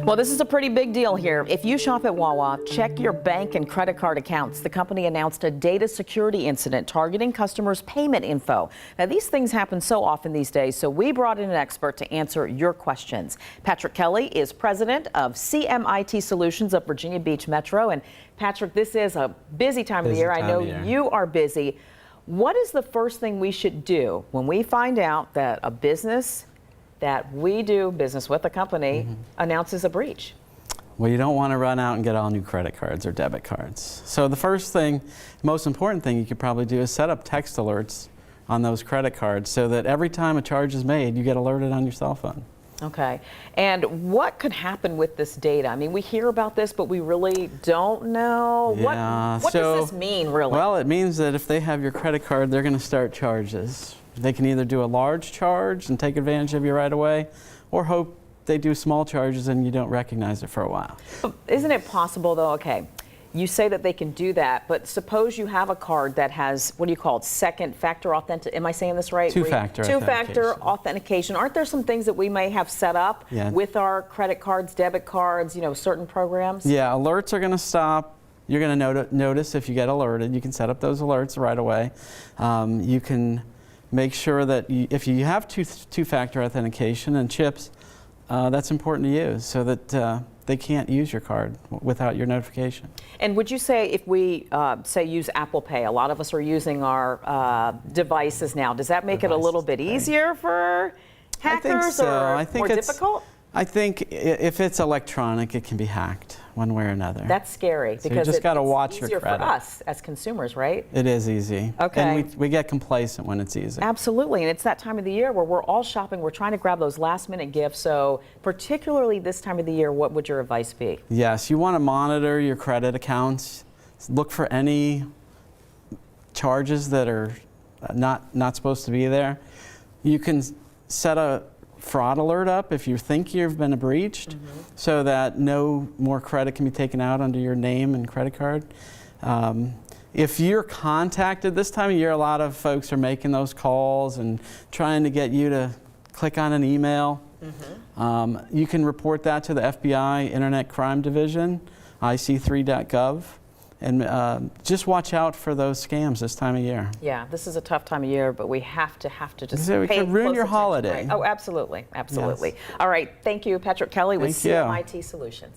Well, this is a pretty big deal here. If you shop at Wawa, check your bank and credit card accounts. The company announced a data security incident targeting customers' payment info. Now, these things happen so often these days, so we brought in an expert to answer your questions. Patrick Kelly is president of CMIT Solutions of Virginia Beach Metro. And Patrick, this is a busy time of the year. I know you are busy. What is the first thing we should do when we find out that a business that we do business with, a company, announces a breach? Well, you don't want to run out and get all new credit cards or debit cards. So the first thing, most important thing you could probably do is set up text alerts on those credit cards so that every time a charge is made, you get alerted on your cell phone. Okay. And what could happen with this data? I mean, we hear about this, but we really don't know. Yeah, what does this mean, really? Well, it means that if they have your credit card, they're going to start charges. They can either do a large charge and take advantage of you right away, or hope they do small charges and you don't recognize it for a while. But isn't it possible, though, okay, you say that they can do that, but suppose you have a card that has, what do you call it, second factor authentication, am I saying this right? Two-factor authentication. Two-factor authentication. Aren't there some things that we may have set up with our credit cards, debit cards, you know, certain programs? Yeah, alerts are going to stop. You're going to notice if you get alerted. You can set up those alerts right away. You can make sure that if you have two-factor authentication and chips, that's important to use so that they can't use your card without your notification. And would you say if we, say, use Apple Pay, a lot of us are using our devices now, does that make it a little bit easier for hackers? I think so. Or more difficult? I think if it's electronic, it can be hacked one way or another. That's scary because you just got to watch it's your easier credit. for us as consumers, right? It is easy. Okay. And we get complacent when it's easy. Absolutely, and it's that time of the year where we're all shopping. We're trying to grab those last-minute gifts. So, particularly this time of the year, what would your advice be? Yes, you want to monitor your credit accounts. Look for any charges that are not supposed to be there. You can set a fraud alert up if you think you've been breached, so that no more credit can be taken out under your name and credit card. If you're contacted this time of year, a lot of folks are making those calls and trying to get you to click on an email. You can report that to the FBI Internet Crime Division, ic3.gov. And just watch out for those scams this time of year. Yeah, this is a tough time of year, but we have to just pay close attention. Ruin your holiday. Right? Oh, absolutely, absolutely. Yes. All right, thank you, Patrick Kelly with CMIT Solutions.